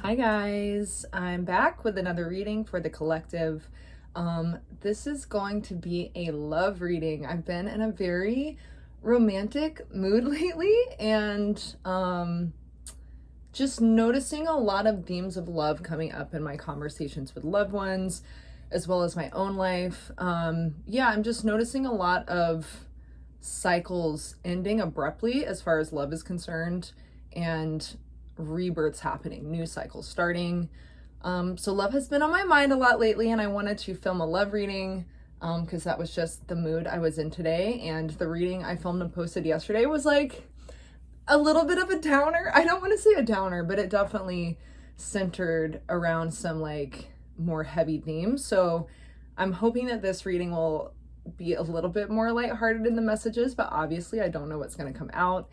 Hi guys, I'm back with another reading for the collective. This is going to be a love reading. I've been in a very romantic mood lately and just noticing a lot of themes of love coming up in my conversations with loved ones as well as my own life. I'm just noticing a lot of cycles ending abruptly as far as love is concerned and rebirths happening, new cycles starting. So love has been on my mind a lot lately, and I wanted to film a love reading because that was just the mood I was in today. And the reading I filmed and posted yesterday was like a little bit of a downer. I don't want to say a downer, but it definitely centered around some like more heavy themes. So I'm hoping that this reading will be a little bit more lighthearted in the messages, but obviously I don't know what's going to come out.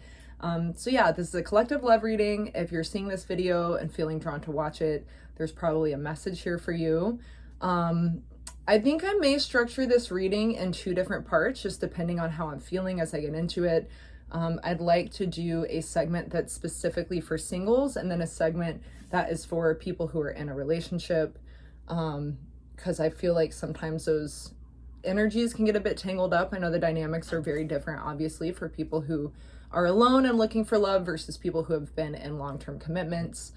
This is a collective love reading. If you're seeing this video and feeling drawn to watch it, there's probably a message here for you. I think I may structure this reading in two different parts, just depending on how I'm feeling as I get into it. I'd like to do a segment that's specifically for singles and then a segment that is for people who are in a relationship, because I feel like sometimes those energies can get a bit tangled up. I know the dynamics are very different, obviously, for people who are alone and looking for love versus people who have been in long-term commitments.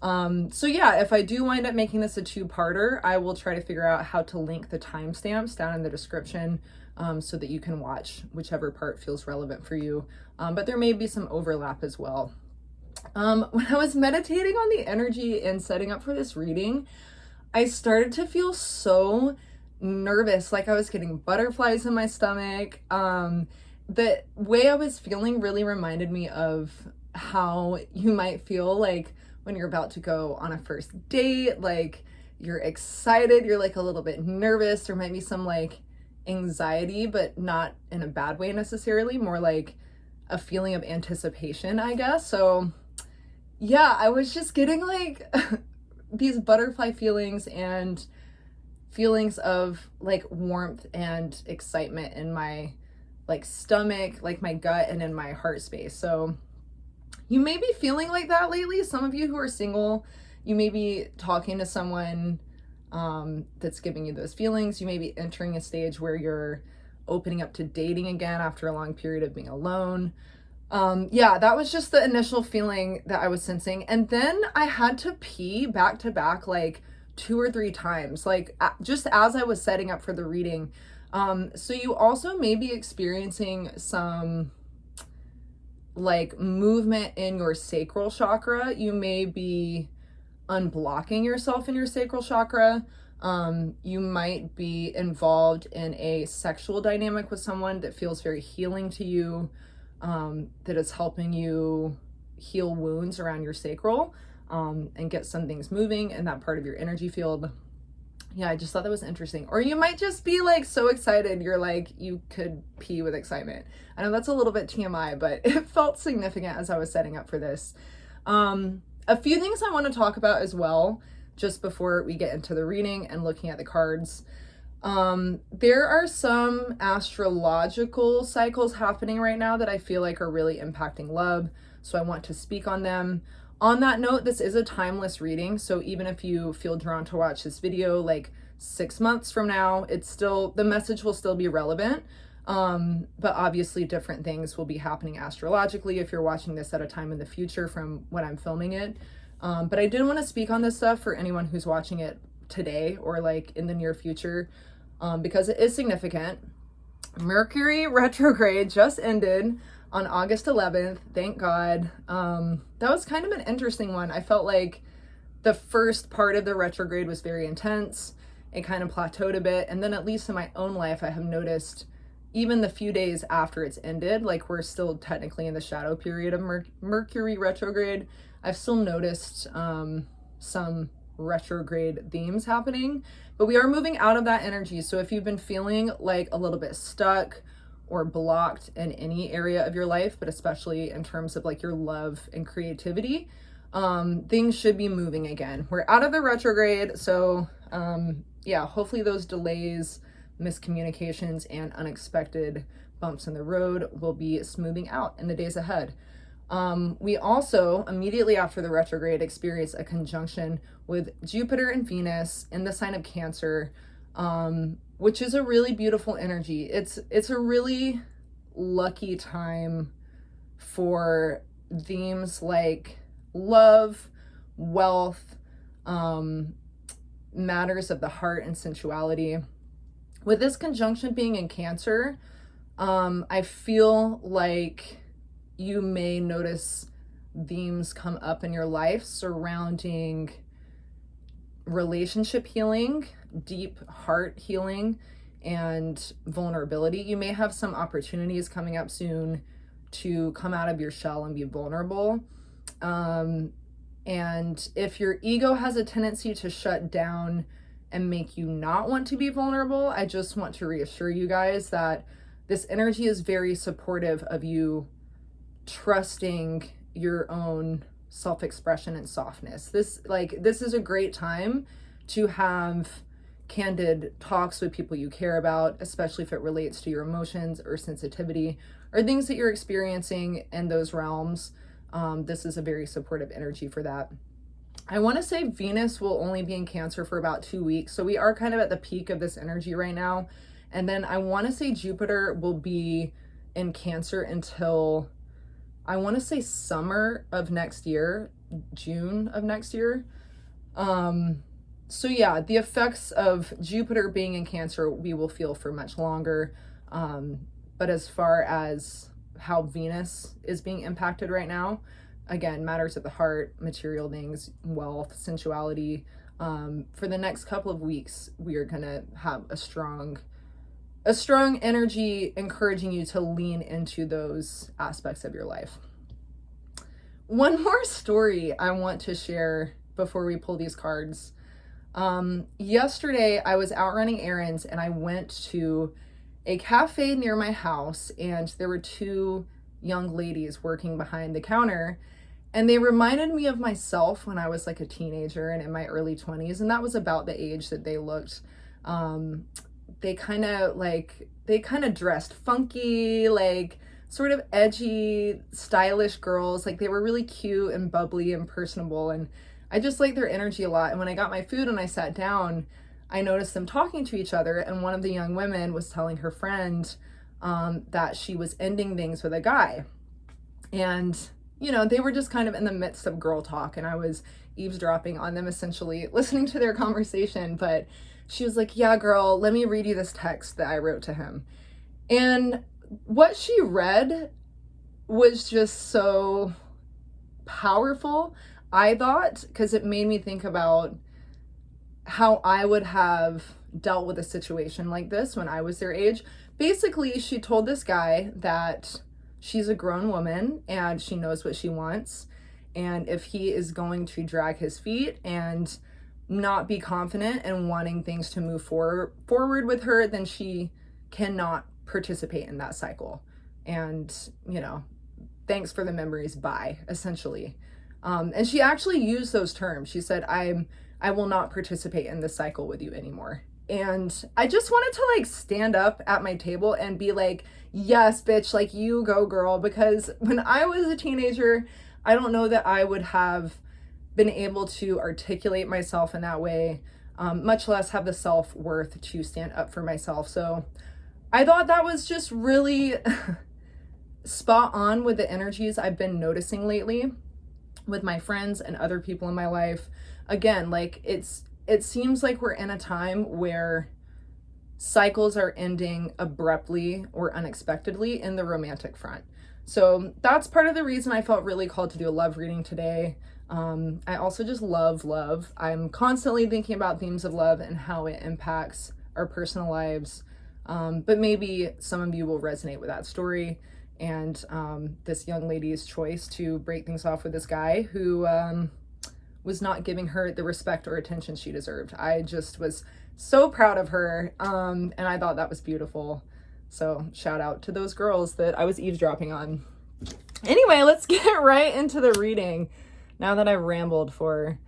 If I do wind up making this a two-parter, I will try to figure out how to link the timestamps down in the description so that you can watch whichever part feels relevant for you. But there may be some overlap as well. When I was meditating on the energy and setting up for this reading, I started to feel so nervous, like I was getting butterflies in my stomach. The way I was feeling really reminded me of how you might feel like when you're about to go on a first date, like you're excited, you're like a little bit nervous, there might be some like anxiety, but not in a bad way necessarily, more like a feeling of anticipation, I guess. So yeah, I was just getting like these butterfly feelings and feelings of like warmth and excitement in my like stomach, like my gut, and in my heart space. So you may be feeling like that lately. Some of you who are single, you may be talking to someone that's giving you those feelings. You may be entering a stage where you're opening up to dating again after a long period of being alone. That was just the initial feeling that I was sensing. And then I had to pee back to back like 2 or 3 times, like just as I was setting up for the reading. So you also may be experiencing some like movement in your sacral chakra. You may be unblocking yourself in your sacral chakra. You might be involved in a sexual dynamic with someone that feels very healing to you, that is helping you heal wounds around your sacral, and get some things moving in that part of your energy field. Yeah, I just thought that was interesting. Or you might just be like so excited, you're like, you could pee with excitement. I know that's a little bit TMI, but it felt significant as I was setting up for this. A few things I want to talk about as well, just before we get into the reading and looking at the cards. There are some astrological cycles happening right now that I feel like are really impacting love, so I want to speak on them. On that note, this is a timeless reading, so even if you feel drawn to watch this video like 6 months from now, the message will still be relevant. But obviously different things will be happening astrologically if you're watching this at a time in the future from when I'm filming it. But I did want to speak on this stuff for anyone who's watching it today or like in the near future, because it is significant. Mercury retrograde just ended on August 11th, thank God. That was kind of an interesting one. I felt like the first part of the retrograde was very intense. It kind of plateaued a bit. And then at least in my own life, I have noticed even the few days after it's ended, like we're still technically in the shadow period of Mercury retrograde, I've still noticed some retrograde themes happening, but we are moving out of that energy. So if you've been feeling like a little bit stuck or blocked in any area of your life, but especially in terms of like your love and creativity, things should be moving again. We're out of the retrograde. So hopefully those delays, miscommunications, and unexpected bumps in the road will be smoothing out in the days ahead. We also, immediately after the retrograde, experience a conjunction with Jupiter and Venus in the sign of Cancer, which is a really beautiful energy. It's a really lucky time for themes like love, wealth, matters of the heart and sensuality. With this conjunction being in Cancer, I feel like you may notice themes come up in your life surrounding relationship healing, deep heart healing, and vulnerability. You may have some opportunities coming up soon to come out of your shell and be vulnerable. And if your ego has a tendency to shut down and make you not want to be vulnerable, I just want to reassure you guys that this energy is very supportive of you trusting your own self-expression and softness. This is a great time to have candid talks with people you care about, especially if it relates to your emotions or sensitivity or things that you're experiencing in those realms. This is a very supportive energy for that. I want to say Venus will only be in Cancer for about 2 weeks. So we are kind of at the peak of this energy right now. And then I want to say Jupiter will be in Cancer until, I want to say summer of next year, June of next year. So yeah, the effects of Jupiter being in Cancer, we will feel for much longer. But as far as how Venus is being impacted right now, again, matters of the heart, material things, wealth, sensuality. For the next couple of weeks, we are going to have a strong energy encouraging you to lean into those aspects of your life. One more story I want to share before we pull these cards. Yesterday I was out running errands and I went to a cafe near my house, and there were 2 young ladies working behind the counter, and they reminded me of myself when I was like a teenager and in my early 20s, and that was about the age that they looked. They kind of dressed funky, like sort of edgy, stylish girls. Like they were really cute and bubbly and personable, and I just liked their energy a lot. And when I got my food and I sat down, I noticed them talking to each other, and one of the young women was telling her friend that she was ending things with a guy. And, you know, they were just kind of in the midst of girl talk, and I was eavesdropping on them, essentially listening to their conversation. But she was like, yeah, girl, let me read you this text that I wrote to him. And what she read was just so powerful, I thought, because it made me think about how I would have dealt with a situation like this when I was their age. Basically, she told this guy that she's a grown woman and she knows what she wants. And if he is going to drag his feet and not be confident and wanting things to move forward with her, then she cannot participate in that cycle. And, you know, thanks for the memories, bye, essentially. And she actually used those terms. She said, I will not participate in this cycle with you anymore. And I just wanted to like stand up at my table and be like, yes, bitch, like you go girl. Because when I was a teenager, I don't know that I would have been able to articulate myself in that way, much less have the self-worth to stand up for myself. So I thought that was just really spot on with the energies I've been noticing lately with my friends and other people in my life. Again, like it seems like we're in a time where cycles are ending abruptly or unexpectedly in the romantic front. So that's part of the reason I felt really called to do a love reading today. I also just love. I'm constantly thinking about themes of love and how it impacts our personal lives. But maybe some of you will resonate with that story and this young lady's choice to break things off with this guy who was not giving her the respect or attention she deserved. I just was so proud of her, and I thought that was beautiful. So shout out to those girls that I was eavesdropping on. Anyway, let's get right into the reading now that I've rambled for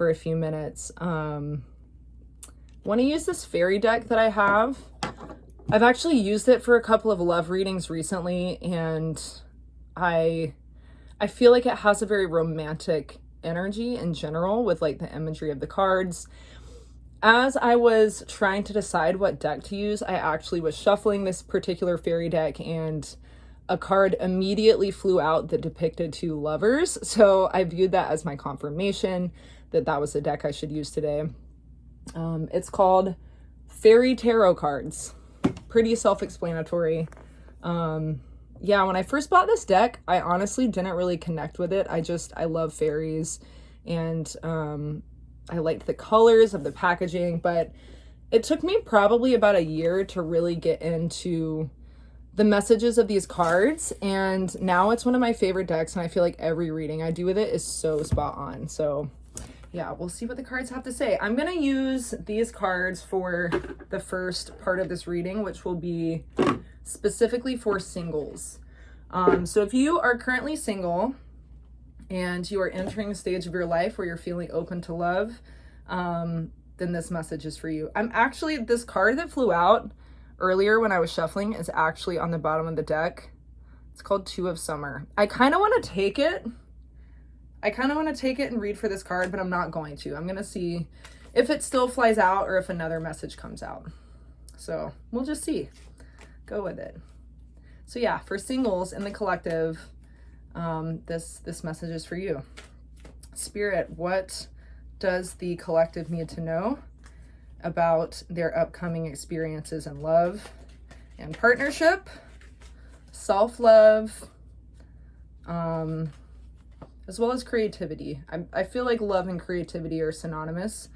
a few minutes. Want to use this fairy deck that I have. I've actually used it for a couple of love readings recently, and I I feel like it has a very romantic energy in general with like the imagery of the cards. As I was trying to decide what deck to use, I actually was shuffling this particular fairy deck and a card immediately flew out that depicted two lovers. So I viewed that as my confirmation that that was the deck I should use today. It's called Fairy Tarot Cards. Pretty self-explanatory. Yeah, when I first bought this deck, I honestly didn't really connect with it. I love fairies, and I liked the colors of the packaging, but it took me probably about a year to really get into the messages of these cards, and now it's one of my favorite decks, and I feel like every reading I do with it is so spot on. So yeah, we'll see what the cards have to say. I'm gonna use these cards for the first part of this reading, which will be specifically for singles. So if you are currently single and you are entering a stage of your life where you're feeling open to love, then this message is for you. This card that flew out earlier when I was shuffling is actually on the bottom of the deck. It's called Two of Summer. I kind of want to take it and read for this card, but I'm not going to. I'm going to see if it still flies out or if another message comes out. So we'll just see. Go with it. So yeah, for singles in the collective, this message is for you. Spirit, what does the collective need to know about their upcoming experiences in love and partnership, self-love, as well as creativity? I feel like love and creativity are synonymous,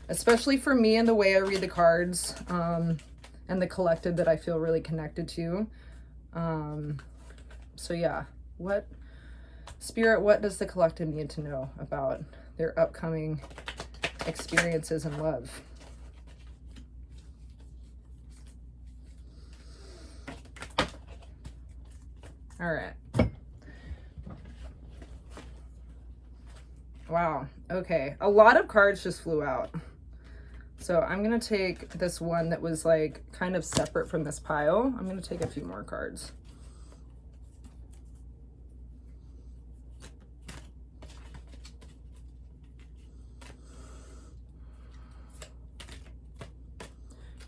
especially for me and the way I read the cards, and the collective that I feel really connected to. So yeah, Spirit, what does the collective need to know about their upcoming experiences in love? All right. Wow. Okay. A lot of cards just flew out. So I'm going to take this one that was like kind of separate from this pile. I'm going to take a few more cards.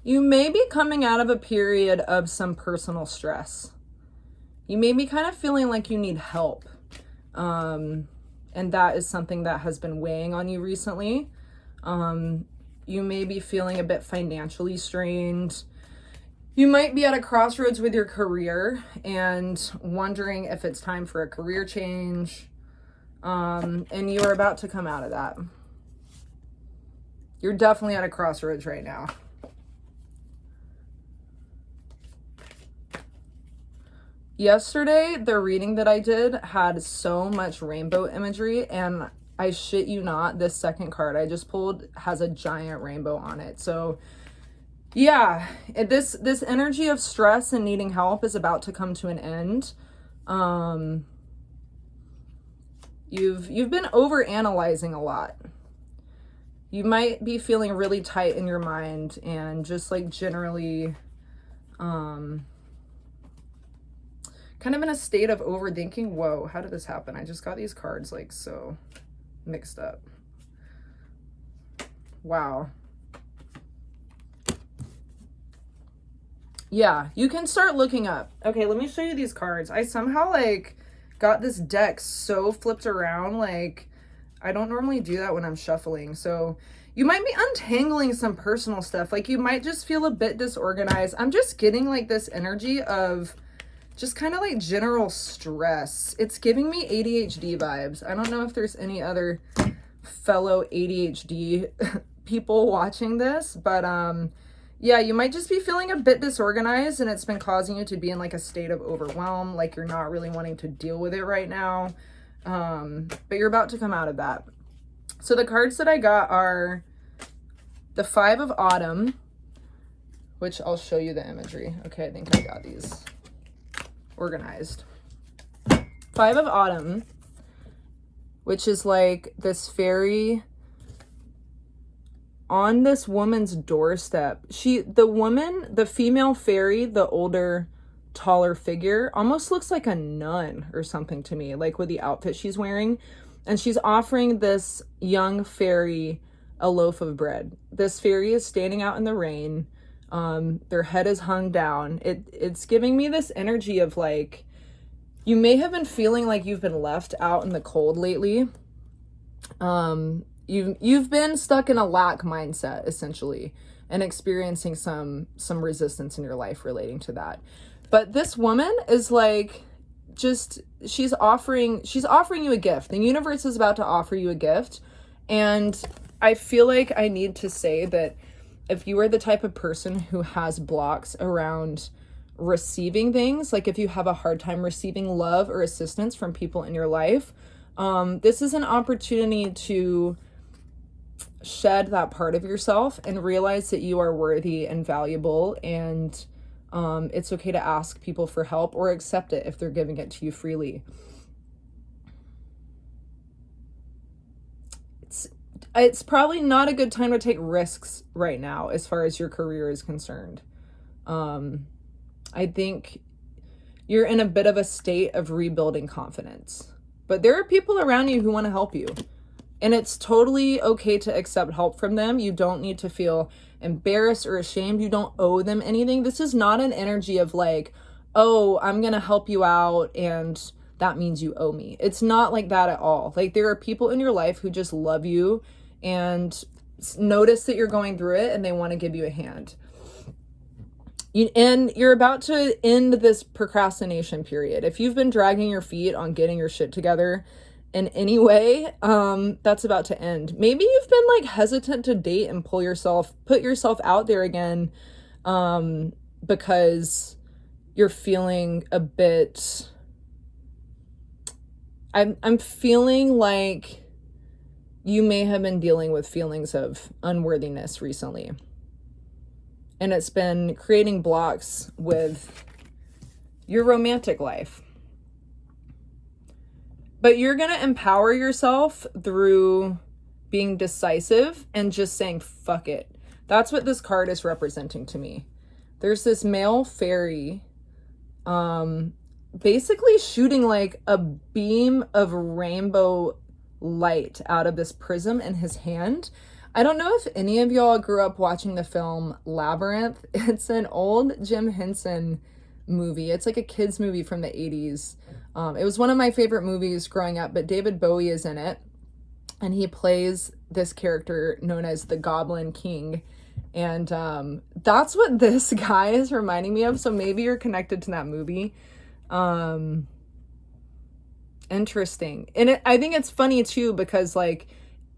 You may be coming out of a period of some personal stress. You may be kind of feeling like you need help. And that is something that has been weighing on you recently. You may be feeling a bit financially strained. You might be at a crossroads with your career and wondering if it's time for a career change. And you are about to come out of that. You're definitely at a crossroads right now. Yesterday, the reading that I did had so much rainbow imagery, and I shit you not, this second card I just pulled has a giant rainbow on it. So yeah, this energy of stress and needing help is about to come to an end. You've been over analyzing a lot. You might be feeling really tight in your mind and just like generally kind of in a state of overthinking. Whoa, how did this happen? I just got these cards like so mixed up. Wow. Yeah, you can start looking up. Okay, let me show you these cards. I somehow like got this deck so flipped around. Like I don't normally do that when I'm shuffling. So you might be untangling some personal stuff. Like you might just feel a bit disorganized. I'm just getting like this energy of just kind of like general stress. It's giving me ADHD vibes. I don't know if there's any other fellow ADHD people watching this, but yeah, you might just be feeling a bit disorganized and it's been causing you to be in like a state of overwhelm, like you're not really wanting to deal with it right now. But you're about to come out of that. So the cards that I got are the Five of Autumn, which I'll show you the imagery. Okay, I think I got these organized. Five of Autumn, which is like this fairy on this woman's doorstep. The female fairy, the older, taller figure, almost looks like a nun or something to me, like with the outfit she's wearing. And she's offering this young fairy a loaf of bread. This fairy is standing out in the rain. Their head is hung down. It's giving me this energy of like, you may have been feeling like you've been left out in the cold lately. You've been stuck in a lack mindset essentially, and experiencing some resistance in your life relating to that. But this woman is like, she's offering you a gift. The universe is about to offer you a gift. And I feel like I need to say that if you are the type of person who has blocks around receiving things, like if you have a hard time receiving love or assistance from people in your life, this is an opportunity to shed that part of yourself and realize that you are worthy and valuable, and it's okay to ask people for help or accept it if they're giving it to you freely. It's probably not a good time to take risks right now as far as your career is concerned. I think you're in a bit of a state of rebuilding confidence, but there are people around you who want to help you, and it's totally okay to accept help from them. You don't need to feel embarrassed or ashamed. You don't owe them anything. This is not an energy of like, oh, I'm going to help you out and that means you owe me. It's not like that at all. Like, there are people in your life who just love you and notice that you're going through it and they want to give you a hand. And you're about to end this procrastination period. If you've been dragging your feet on getting your shit together in any way, that's about to end. Maybe you've been like hesitant to date and put yourself out there again, because you're feeling a bit, I'm feeling like you may have been dealing with feelings of unworthiness recently. And it's been creating blocks with your romantic life. But you're going to empower yourself through being decisive and just saying, fuck it. That's what this card is representing to me. There's this male fairy, basically shooting like a beam of rainbow light out of this prism in his hand. I don't know if any of y'all grew up watching the film Labyrinth. It's an old Jim Henson movie. It's like a kid's movie from the 80s. It was one of my favorite movies growing up, but David Bowie is in it. And he plays this character known as the Goblin King. And that's what this guy is reminding me of. So maybe you're connected to that movie. Interesting. And I think it's funny too, because like,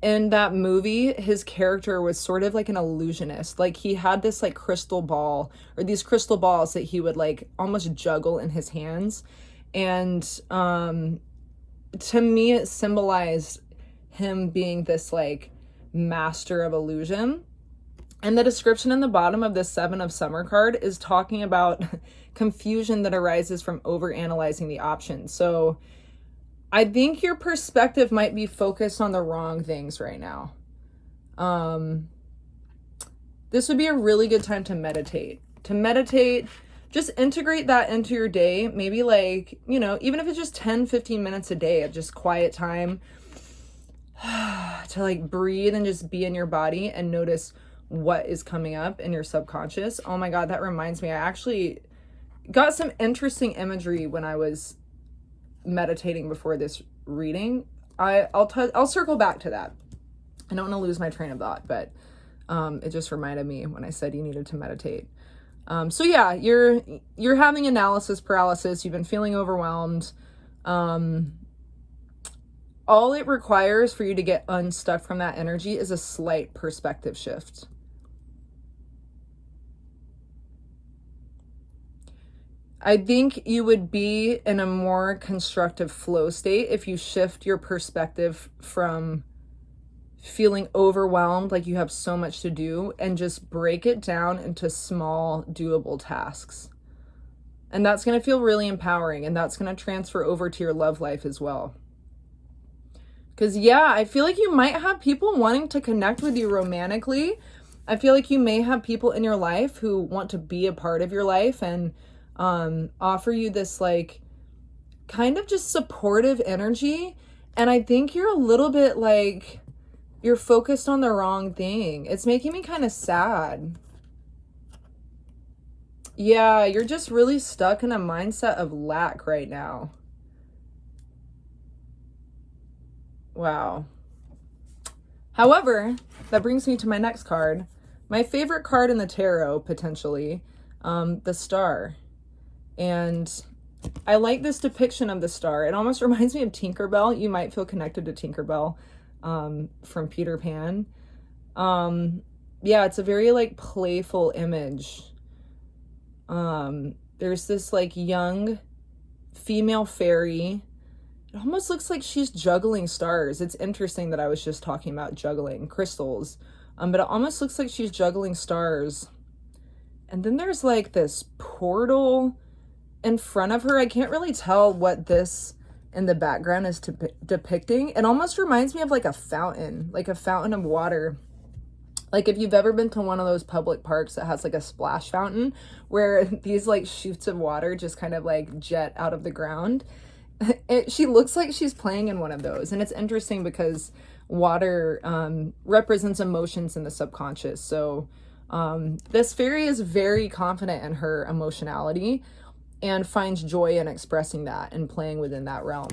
in that movie, his character was sort of like an illusionist. Like, he had this like crystal ball, or these crystal balls that he would like almost juggle in his hands. And to me, it symbolized him being this like master of illusion. And the description in the bottom of this 7 of Summer card is talking about confusion that arises from overanalyzing the options. So I think your perspective might be focused on the wrong things right now. This would be a really good time to meditate. Just integrate that into your day. Maybe like, even if it's just 10-15 minutes a day of just quiet time to like breathe and just be in your body and notice what is coming up in your subconscious. Oh my God, that reminds me. I actually got some interesting imagery when I was meditating before this reading. I'll circle back to that. I don't want to lose my train of thought, but it just reminded me when I said you needed to meditate. So yeah, you're having analysis paralysis. You've been feeling overwhelmed. All it requires for you to get unstuck from that energy is a slight perspective shift. I think you would be in a more constructive flow state if you shift your perspective from feeling overwhelmed, like you have so much to do, and just break it down into small, doable tasks. And that's going to feel really empowering, and that's going to transfer over to your love life as well. Because yeah, I feel like you might have people wanting to connect with you romantically. I feel like you may have people in your life who want to be a part of your life, and offer you this like kind of just supportive energy. And I think you're a little bit like, you're focused on the wrong thing. It's making me kind of sad. Yeah, you're just really stuck in a mindset of lack right now. Wow. However, that brings me to my next card. My favorite card in the tarot, potentially, the Star. And I like this depiction of the star. It almost reminds me of Tinkerbell. You might feel connected to Tinkerbell from Peter Pan. Yeah, it's a very like playful image. There's this like young female fairy. It almost looks like she's juggling stars. It's interesting that I was just talking about juggling crystals. But it almost looks like she's juggling stars. And then there's like this portal in front of her. I can't really tell what this in the background is depicting. It almost reminds me of like a fountain of water. Like if you've ever been to one of those public parks that has like a splash fountain where these like shoots of water just kind of like jet out of the ground. She looks like she's playing in one of those. And it's interesting because water represents emotions in the subconscious. So this fairy is very confident in her emotionality and finds joy in expressing that and playing within that realm.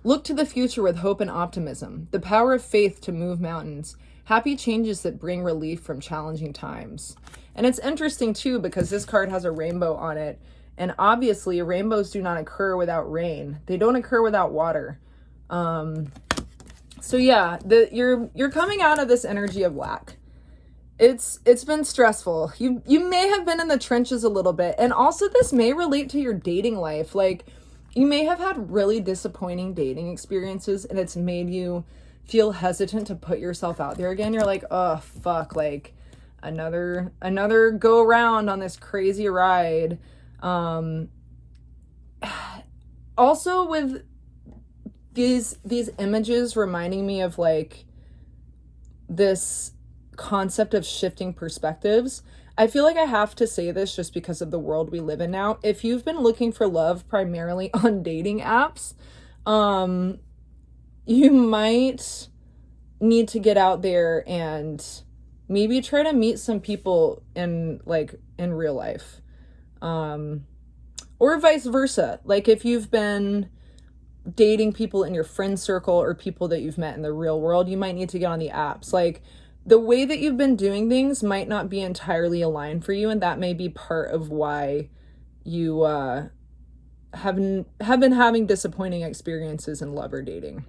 Look to the future with hope and optimism, the power of faith to move mountains, happy changes that bring relief from challenging times. And it's interesting too, because this card has a rainbow on it. And obviously rainbows do not occur without rain. They don't occur without water. So yeah, you're coming out of this energy of lack. It's been stressful. You may have been in the trenches a little bit. And also this may relate to your dating life. Like you may have had really disappointing dating experiences and it's made you feel hesitant to put yourself out there again. You're like, oh fuck, like another go around on this crazy ride. Also with these images reminding me of like this concept of shifting perspectives. I feel like I have to say this just because of the world we live in now. If you've been looking for love primarily on dating apps, you might need to get out there and maybe try to meet some people in real life. Or vice versa. Like if you've been dating people in your friend circle or people that you've met in the real world, you might need to get on the apps. Like the way that you've been doing things might not be entirely aligned for you, and that may be part of why you have been having disappointing experiences in love or dating.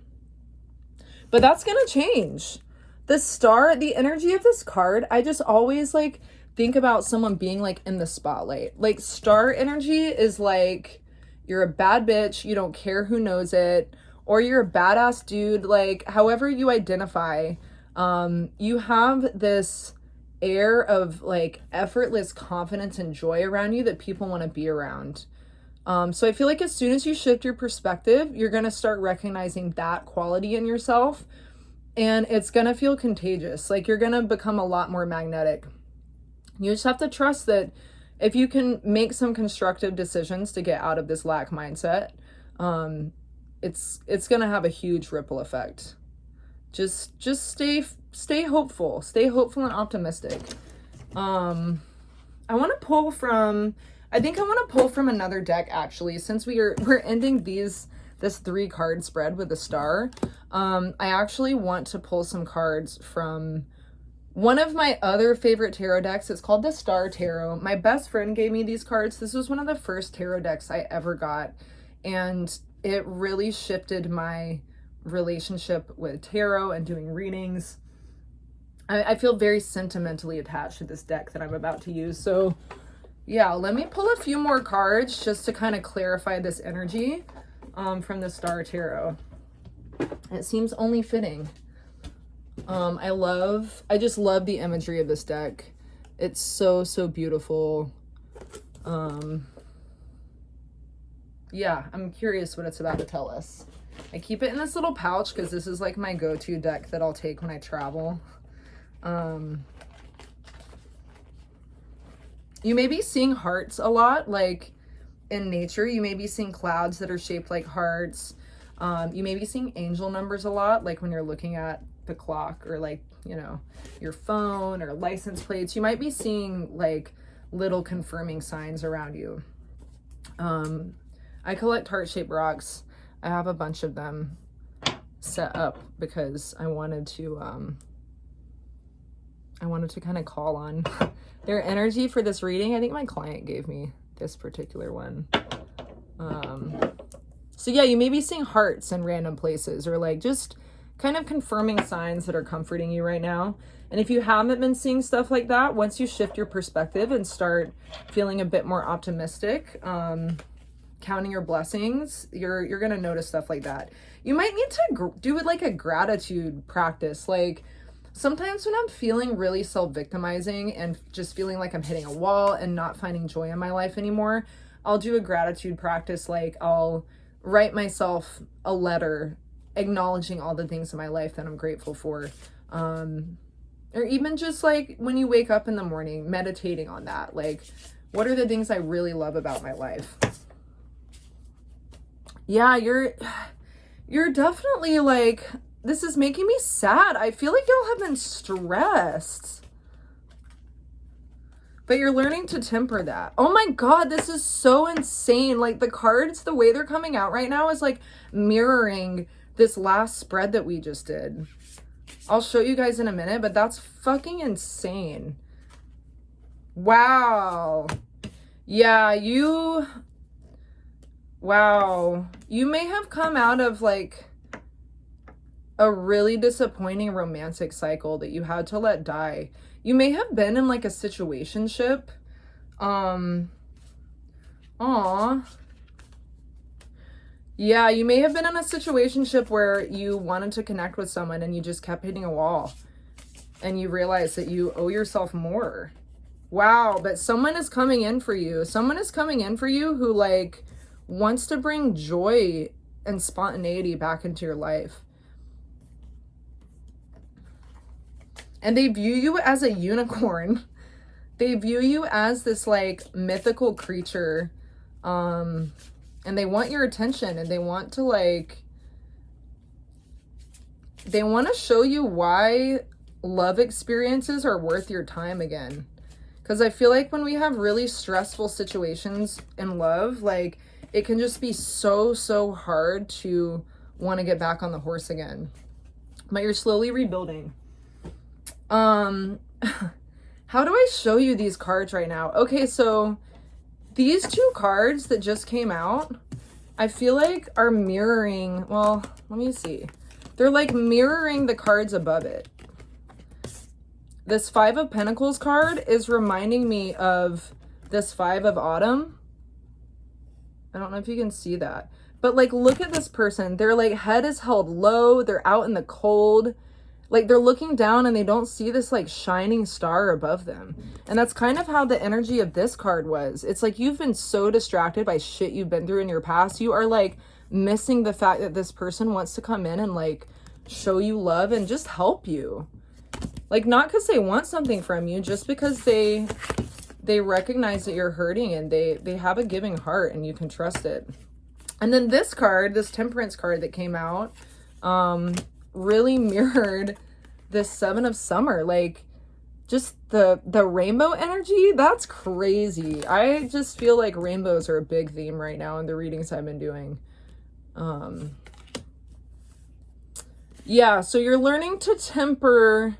But that's gonna change. The star, the energy of this card, I just always like think about someone being like in the spotlight. Like star energy is like you're a bad bitch, you don't care who knows it, or you're a badass dude, like however you identify. You have this air of like effortless confidence and joy around you that people want to be around. So I feel like as soon as you shift your perspective, you're going to start recognizing that quality in yourself, and it's going to feel contagious. Like you're going to become a lot more magnetic. You just have to trust that if you can make some constructive decisions to get out of this lack mindset, it's going to have a huge ripple effect. Just stay hopeful. Stay hopeful and optimistic. I want to pull from another deck actually, since we're ending this 3-card spread with a star. I actually want to pull some cards from one of my other favorite tarot decks. It's called the Star Tarot. My best friend gave me these cards. This was one of the first tarot decks I ever got, and it really shifted my relationship with tarot and doing readings. I feel very sentimentally attached to this deck that I'm about to use. So yeah, let me pull a few more cards just to kind of clarify this energy from the Star Tarot. It seems only fitting. I just love the imagery of this deck. It's so beautiful. Yeah, I'm curious what it's about to tell us. I keep it in this little pouch because this is like my go-to deck that I'll take when I travel. You may be seeing hearts a lot, like in nature. You may be seeing clouds that are shaped like hearts. You may be seeing angel numbers a lot, like when you're looking at the clock or like, you know, your phone or license plates. You might be seeing like little confirming signs around you. I collect heart-shaped rocks. I have a bunch of them set up because I wanted to kind of call on their energy for this reading. I think my client gave me this particular one. So yeah, you may be seeing hearts in random places, or like just kind of confirming signs that are comforting you right now. And if you haven't been seeing stuff like that, once you shift your perspective and start feeling a bit more optimistic, counting your blessings, you're gonna notice stuff like that. You might need to do it like a gratitude practice. Like sometimes when I'm feeling really self-victimizing and just feeling like I'm hitting a wall and not finding joy in my life anymore, I'll do a gratitude practice. Like I'll write myself a letter acknowledging all the things in my life that I'm grateful for. Or even just like when you wake up in the morning, meditating on that. Like, what are the things I really love about my life? Yeah, you're definitely like, this is making me sad. I feel like y'all have been stressed. But you're learning to temper that. Oh my God, this is so insane. Like the cards, the way they're coming out right now is like mirroring this last spread that we just did. I'll show you guys in a minute, but that's fucking insane. Wow. Yeah, wow. You may have come out of like a really disappointing romantic cycle that you had to let die. You may have been in like a situationship. Yeah, you may have been in a situationship where you wanted to connect with someone and you just kept hitting a wall. And you realize that you owe yourself more. Wow, but someone is coming in for you. Someone is coming in for you who like wants to bring joy and spontaneity back into your life. And they view you as a unicorn. They view you as this like mythical creature. And they want your attention, and they want to show you why love experiences are worth your time again. Because I feel like when we have really stressful situations in love, like it can just be so hard to want to get back on the horse again. But you're slowly rebuilding. How do I show you these cards right now? Okay, so these two cards that just came out, I feel like are mirroring, well, let me see. They're like mirroring the cards above it. This Five of Pentacles card is reminding me of this Five of Autumn. I don't know if you can see that. But like, look at this person. Their like head is held low. They're out in the cold. Like they're looking down and they don't see this like shining star above them. And that's kind of how the energy of this card was. It's like you've been so distracted by shit you've been through in your past. You are like missing the fact that this person wants to come in and like show you love and just help you. Like not because they want something from you, just because they recognize that you're hurting and they have a giving heart and you can trust it. And then this card, this Temperance card that came out, really mirrored this Seven of Summer. Like just the rainbow energy, that's crazy. I just feel like rainbows are a big theme right now in the readings I've been doing. Yeah, so you're learning to temper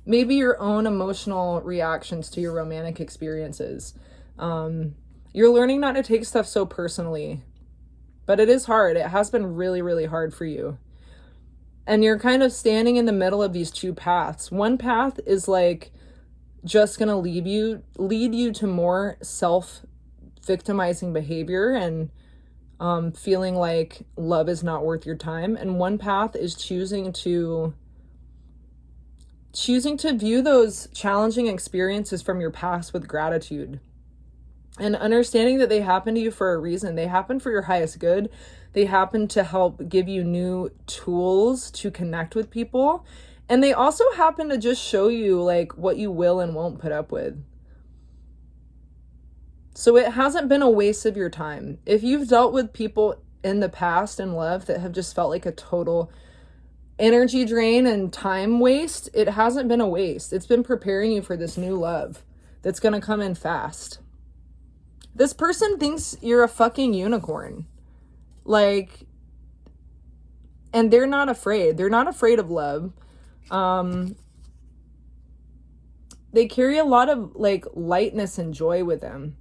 maybe your own emotional reactions to your romantic experiences. You're learning not to take stuff so personally, but it is hard. It has been really hard for you. And you're kind of standing in the middle of these two paths. One path is like just going to lead you to more self-victimizing behavior and feeling like love is not worth your time. And one path is choosing to view those challenging experiences from your past with gratitude and understanding that they happen to you for a reason. They happen for your highest good. They happen to help give you new tools to connect with people. And they also happen to just show you like what you will and won't put up with. So it hasn't been a waste of your time. If you've dealt with people in the past in love that have just felt like a total energy drain and time waste, it hasn't been a waste. It's been preparing you for this new love that's going to come in fast. This person thinks you're a fucking unicorn. Like, and they're not afraid. They're not afraid of love. They carry a lot of like lightness and joy with them.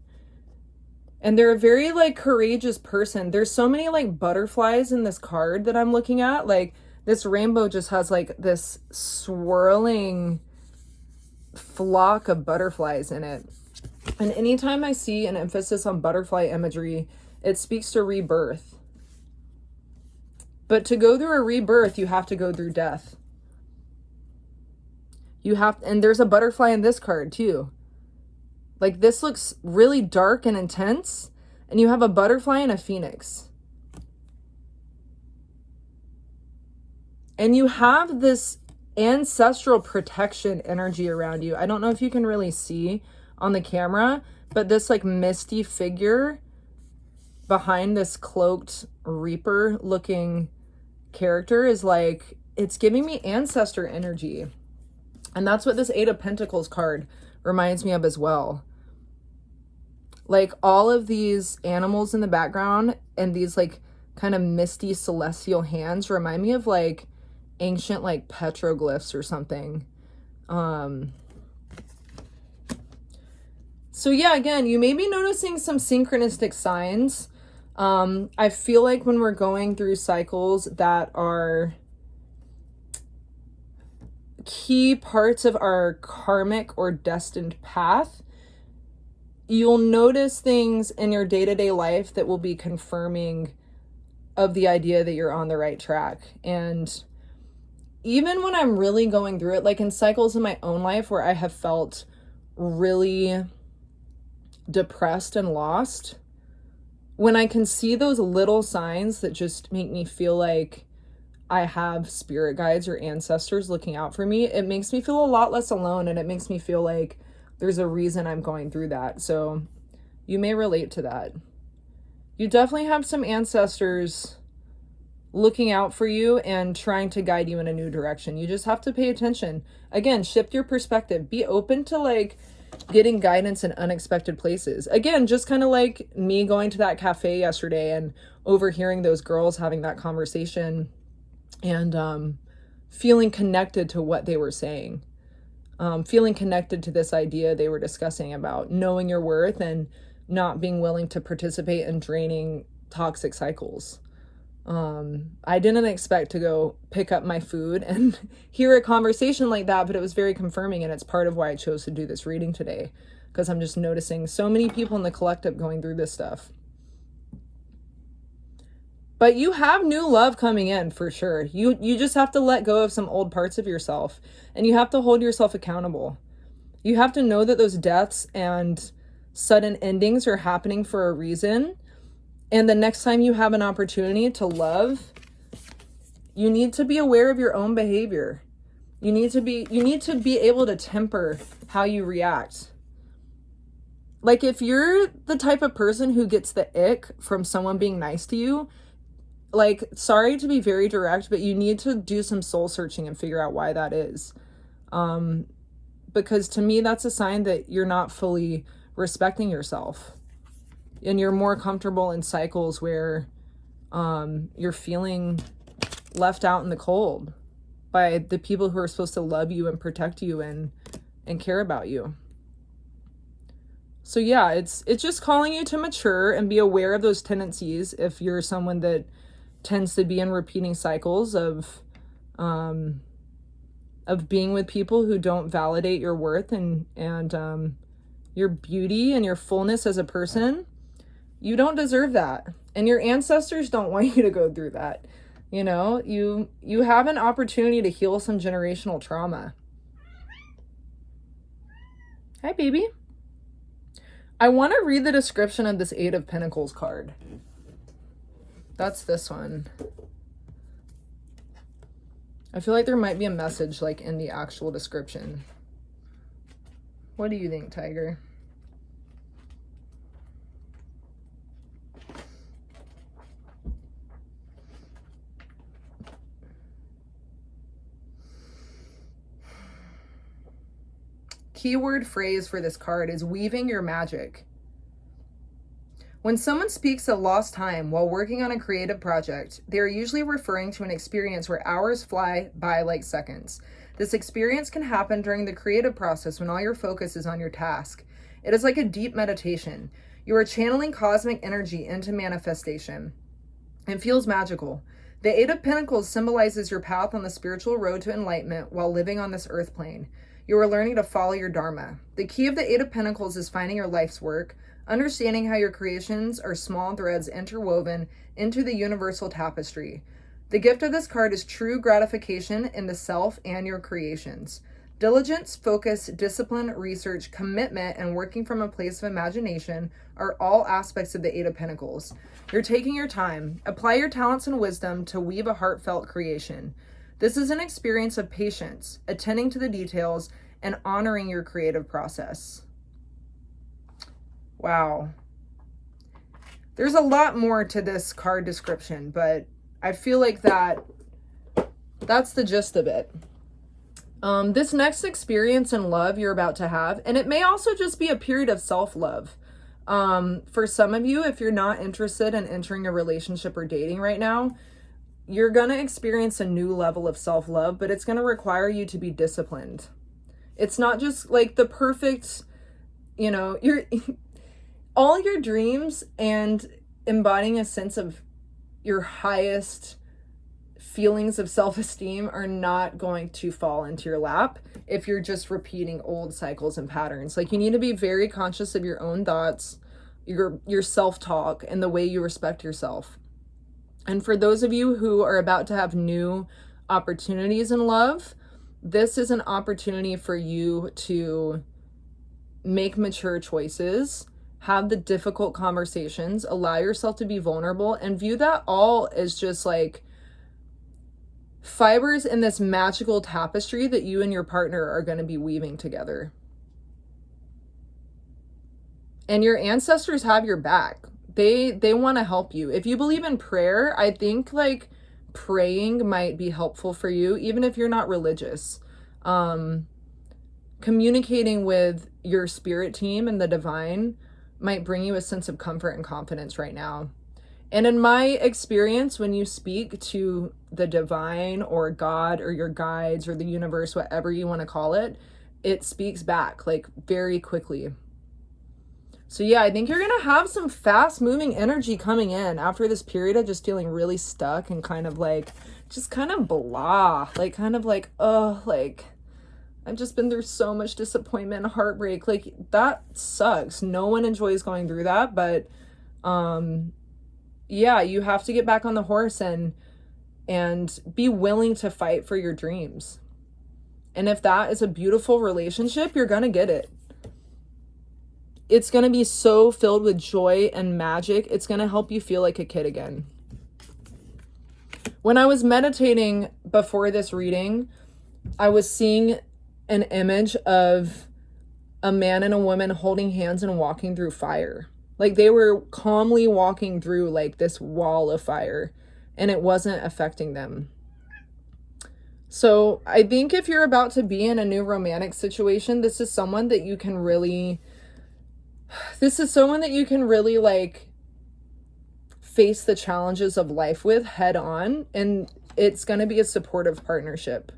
And they're a very like courageous person. There's so many like butterflies in this card that I'm looking at. Like this rainbow just has like this swirling flock of butterflies in it. And anytime I see an emphasis on butterfly imagery, it speaks to rebirth. But to go through a rebirth, you have to go through death. And there's a butterfly in this card too. Like this looks really dark and intense, and you have a butterfly and a phoenix. And you have this ancestral protection energy around you. I don't know if you can really see on the camera, but this like misty figure behind this cloaked reaper looking character is like, it's giving me ancestor energy. And that's what this Eight of Pentacles card reminds me of as well. Like all of these animals in the background and these like kind of misty celestial hands remind me of like ancient like petroglyphs or something. So yeah, again, you may be noticing some synchronistic signs. I feel like when we're going through cycles that are key parts of our karmic or destined path, you'll notice things in your day-to-day life that will be confirming of the idea that you're on the right track. And even when I'm really going through it, like in cycles in my own life where I have felt really depressed and lost, when I can see those little signs that just make me feel like I have spirit guides or ancestors looking out for me, it makes me feel a lot less alone, and it makes me feel like there's a reason I'm going through that. So you may relate to that. You definitely have some ancestors looking out for you and trying to guide you in a new direction. You just have to pay attention. Again, shift your perspective. Be open to like getting guidance in unexpected places. Again, just kind of like me going to that cafe yesterday and overhearing those girls having that conversation and feeling connected to what they were saying. Feeling connected to this idea they were discussing about knowing your worth and not being willing to participate in draining toxic cycles. I didn't expect to go pick up my food and hear a conversation like that, but it was very confirming, and it's part of why I chose to do this reading today, because I'm just noticing so many people in the collective going through this stuff. But you have new love coming in for sure. You just have to let go of some old parts of yourself, and you have to hold yourself accountable. You have to know that those deaths and sudden endings are happening for a reason. And the next time you have an opportunity to love, you need to be aware of your own behavior. You need to be able to temper how you react. Like if you're the type of person who gets the ick from someone being nice to you, like, sorry to be very direct, but you need to do some soul searching and figure out why that is. Because to me, that's a sign that you're not fully respecting yourself. And you're more comfortable in cycles where you're feeling left out in the cold by the people who are supposed to love you and protect you and care about you. So yeah, it's just calling you to mature and be aware of those tendencies if you're someone that tends to be in repeating cycles of being with people who don't validate your worth and your beauty and your fullness as a person. You don't deserve that. And your ancestors don't want you to go through that. You know, you have an opportunity to heal some generational trauma. Hi, baby. I want to read the description of this Eight of Pentacles card. That's this one. I feel like there might be a message like in the actual description. What do you think, Tiger? keyword phrase for this card is weaving your magic. When someone speaks of lost time while working on a creative project, they are usually referring to an experience where hours fly by like seconds. This experience can happen during the creative process when all your focus is on your task. It is like a deep meditation. You are channeling cosmic energy into manifestation. It feels magical. The Eight of Pentacles symbolizes your path on the spiritual road to enlightenment while living on this earth plane. You are learning to follow your dharma. The key of the Eight of Pentacles is finding your life's work, understanding how your creations are small threads interwoven into the universal tapestry. The gift of this card is true gratification in the self and your creations. Diligence, focus, discipline, research, commitment, and working from a place of imagination are all aspects of the Eight of Pentacles. You're taking your time. Apply your talents and wisdom to weave a heartfelt creation. This is an experience of patience, attending to the details, and honoring your creative process. Wow. There's a lot more to this card description, but I feel like that's the gist of it. This next experience in love you're about to have, and it may also just be a period of self-love. For some of you, if you're not interested in entering a relationship or dating right now, you're going to experience a new level of self-love, but it's going to require you to be disciplined. It's not just like the perfect, all your dreams and embodying a sense of your highest feelings of self-esteem are not going to fall into your lap if you're just repeating old cycles and patterns. Like, you need to be very conscious of your own thoughts, your self-talk, and the way you respect yourself. And for those of you who are about to have new opportunities in love, this is an opportunity for you to make mature choices, have the difficult conversations, allow yourself to be vulnerable, and view that all as just like fibers in this magical tapestry that you and your partner are going to be weaving together. And your ancestors have your back. They want to help you. If you believe in prayer, I think like praying might be helpful for you, even if you're not religious. Communicating with your spirit team and the divine might bring you a sense of comfort and confidence right now. And in my experience, when you speak to the divine or God or your guides or the universe, whatever you want to call it, it speaks back like very quickly. So yeah, I think you're going to have some fast moving energy coming in after this period of just feeling really stuck and kind of like, just kind of blah, like kind of like, oh, like I've just been through so much disappointment and heartbreak. Like, that sucks. No one enjoys going through that, but yeah, you have to get back on the horse and be willing to fight for your dreams. And if that is a beautiful relationship, you're going to get it. It's going to be so filled with joy and magic. It's going to help you feel like a kid again. When I was meditating before this reading, I was seeing an image of a man and a woman holding hands and walking through fire. Like, they were calmly walking through like this wall of fire, and it wasn't affecting them. So I think if you're about to be in a new romantic situation, this is someone that you can really like face the challenges of life with head on, and it's going to be a supportive partnership.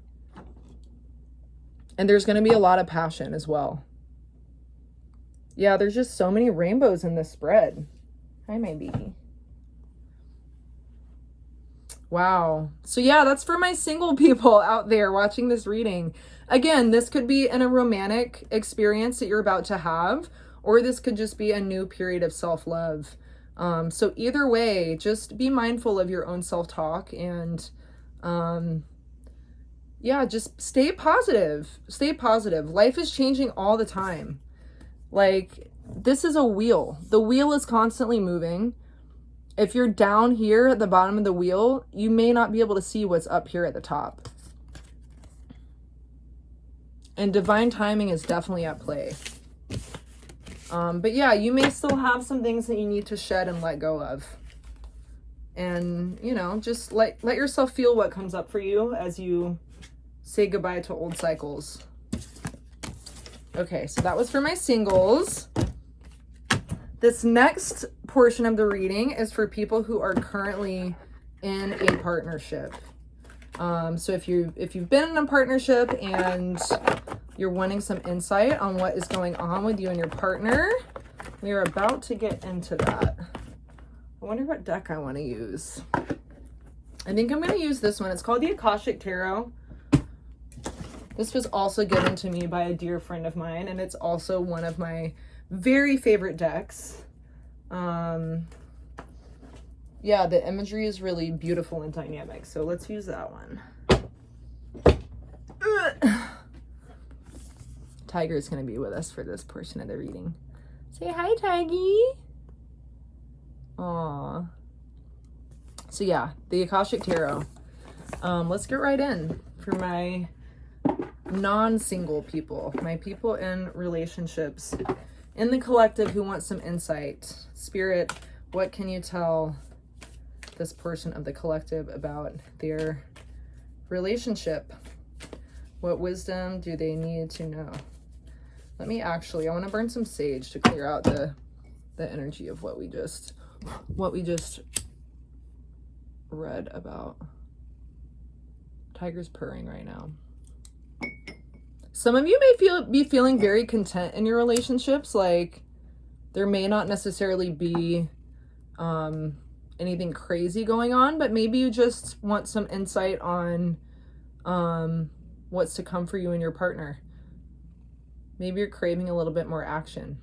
And there's going to be a lot of passion as well. Yeah, there's just so many rainbows in this spread. Hi, my baby. Wow. So yeah, that's for my single people out there watching this reading. Again, this could be in a romantic experience that you're about to have, or this could just be a new period of self-love. So either way, just be mindful of your own self-talk and yeah, just stay positive. Stay positive. Life is changing all the time. Like, this is a wheel. The wheel is constantly moving. If you're down here at the bottom of the wheel, you may not be able to see what's up here at the top. And divine timing is definitely at play. But yeah, you may still have some things that you need to shed and let go of. And, just let yourself feel what comes up for you as you say goodbye to old cycles. Okay, so that was for my singles. This next portion of the reading is for people who are currently in a partnership. So if you've been in a partnership and you're wanting some insight on what is going on with you and your partner, we are about to get into that. I wonder what deck I want to use. I think I'm going to use this one. It's called the Akashic Tarot. This was also given to me by a dear friend of mine, and it's also one of my very favorite decks. Yeah, the imagery is really beautiful and dynamic, so let's use that one. Tiger's going to be with us for this portion of the reading. Say hi, Tiggy. Aw. So yeah, the Akashic Tarot. Let's get right in for my non-single people, my people in relationships, in the collective who want some insight. Spirit, what can you tell this person of the collective about their relationship? What wisdom do they need to know? I want to burn some sage to clear out the energy of what we just read about. Tiger's purring right now. Some of you may be feeling very content in your relationships. Like, there may not necessarily be anything crazy going on, but maybe you just want some insight on what's to come for you and your partner. Maybe you're craving a little bit more action.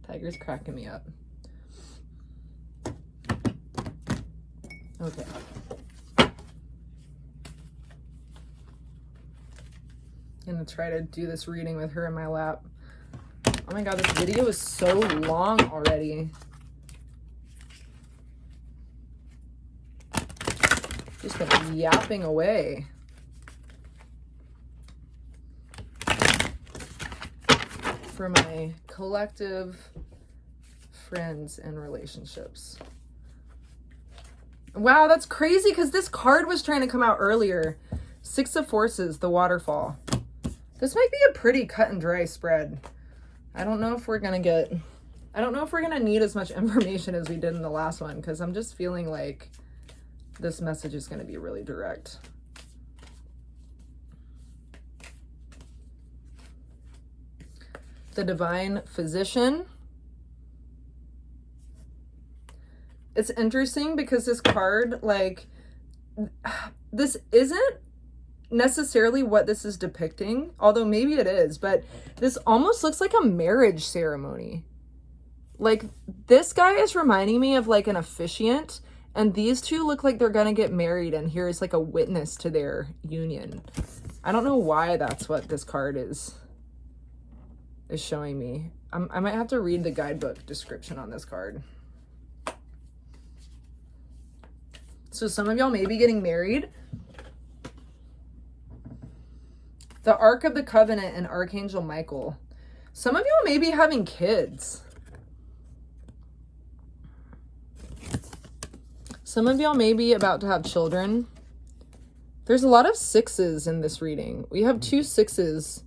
Tiger's cracking me up. Okay. I'm gonna try to do this reading with her in my lap. Oh my god, this video is so long already. Just been yapping away. For my collective friends and relationships. Wow, that's crazy because this card was trying to come out earlier. Six of Forces, the waterfall. This might be a pretty cut and dry spread. I don't know if we're gonna need as much information as we did in the last one, because I'm just feeling like this message is gonna be really direct. The Divine Physician. It's interesting because this card, like, this isn't necessarily what this is depicting, although maybe it is, but this almost looks like a marriage ceremony. Like, this guy is reminding me of like an officiant, and these two look like they're gonna get married, and here's like a witness to their union. I don't know why that's what this card is showing me. I might have to read the guidebook description on this card. So some of y'all may be getting married. The Ark of the Covenant and Archangel Michael. Some of y'all may be having kids. Some of y'all may be about to have children. There's a lot of sixes in this reading. We have 2 6s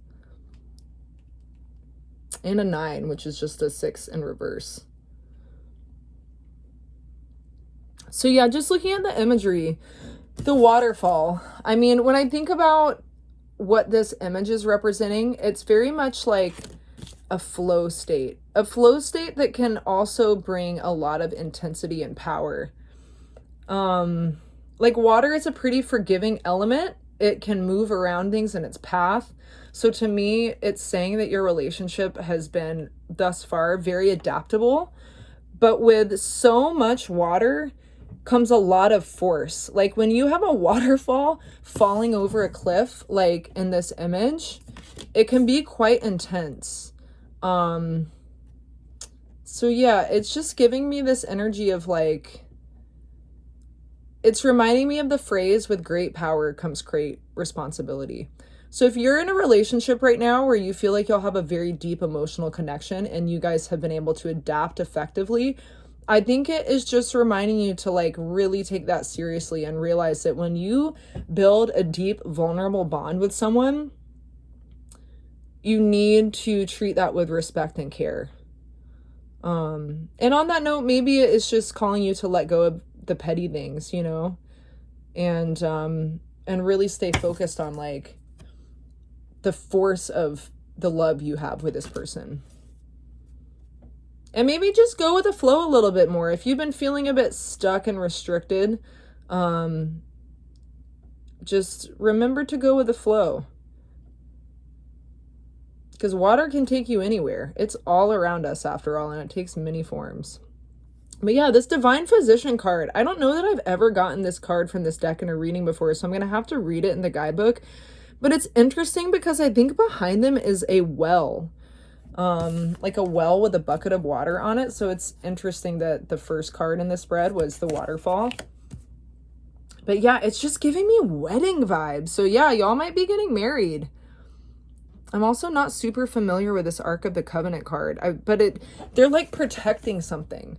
and a 9, which is just a 6 in reverse. So yeah, just looking at the imagery, the waterfall. I mean, when I think about what this image is representing, it's very much like a flow state. A flow state that can also bring a lot of intensity and power. Like, water is a pretty forgiving element. It can move around things in its path. So to me, it's saying that your relationship has been thus far very adaptable, but with so much water comes a lot of force. Like, when you have a waterfall falling over a cliff, like in this image, it can be quite intense. So yeah, it's just giving me this energy of like, it's reminding me of the phrase, with great power comes great responsibility. So if you're in a relationship right now where you feel like you'll have a very deep emotional connection and you guys have been able to adapt effectively, I think it is just reminding you to like really take that seriously and realize that when you build a deep, vulnerable bond with someone, you need to treat that with respect and care. And on that note, maybe it's just calling you to let go of the petty things, you know, and really stay focused on like the force of the love you have with this person. And maybe just go with the flow a little bit more. If you've been feeling a bit stuck and restricted, just remember to go with the flow. Because water can take you anywhere. It's all around us after all, and it takes many forms. But yeah, this Divine Physician card, I don't know that I've ever gotten this card from this deck in a reading before, so I'm going to have to read it in the guidebook. But it's interesting because I think behind them is a well. Like a well with a bucket of water on it. So it's interesting that the first card in the spread was the waterfall. But yeah, it's just giving me wedding vibes. So yeah, y'all might be getting married. I'm also not super familiar with this Ark of the Covenant card, but they're like protecting something.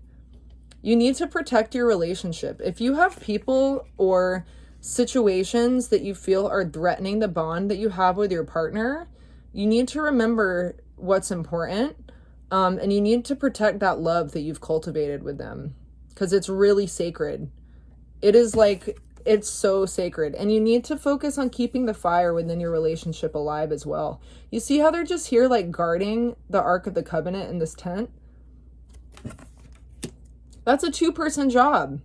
You need to protect your relationship. If you have people or situations that you feel are threatening the bond that you have with your partner, you need to remember what's important, and you need to protect that love that you've cultivated with them, because it's really sacred. It is like, it's so sacred, and you need to focus on keeping the fire within your relationship alive as well. You see how they're just here like guarding the Ark of the Covenant in this tent? That's a two-person job.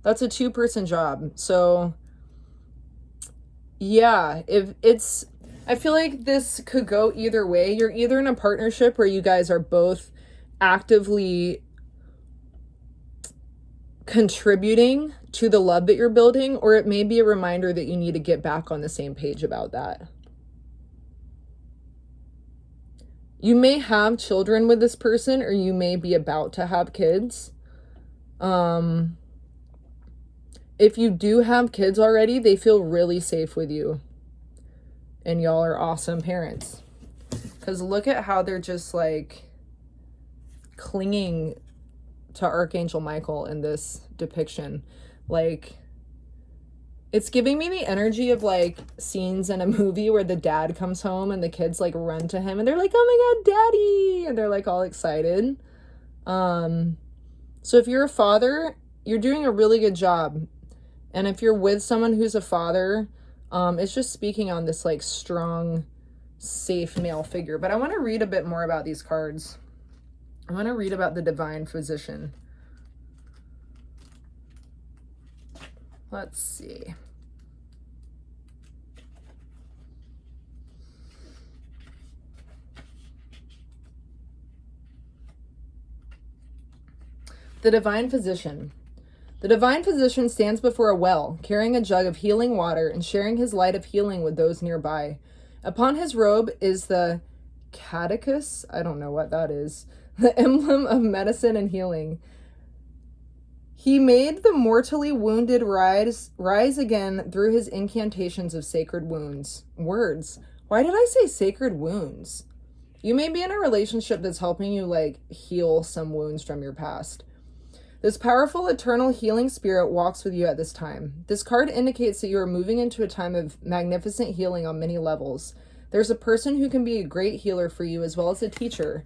That's a two-person job. So yeah, I feel like this could go either way. You're either in a partnership where you guys are both actively contributing to the love that you're building, or it may be a reminder that you need to get back on the same page about that. You may have children with this person, or you may be about to have kids. If you do have kids already, they feel really safe with you. And y'all are awesome parents. Because look at how they're just like clinging to Archangel Michael in this depiction. Like, it's giving me the energy of like scenes in a movie where the dad comes home and the kids like run to him and they're like, oh my God, daddy. And they're like all excited. So if you're a father, you're doing a really good job. And if you're with someone who's a father, it's just speaking on this like strong, safe male figure. But I want to read a bit more about these cards. I want to read about the Divine Physician. Let's see. The Divine Physician. The Divine Physician stands before a well, carrying a jug of healing water and sharing his light of healing with those nearby. Upon his robe is the catechus, I don't know what that is, the emblem of medicine and healing. He made the mortally wounded rise again through his incantations of sacred words. Why did I say sacred wounds? You may be in a relationship that's helping you like heal some wounds from your past. This powerful, eternal healing spirit walks with you at this time. This card indicates that you are moving into a time of magnificent healing on many levels. There's a person who can be a great healer for you, as well as a teacher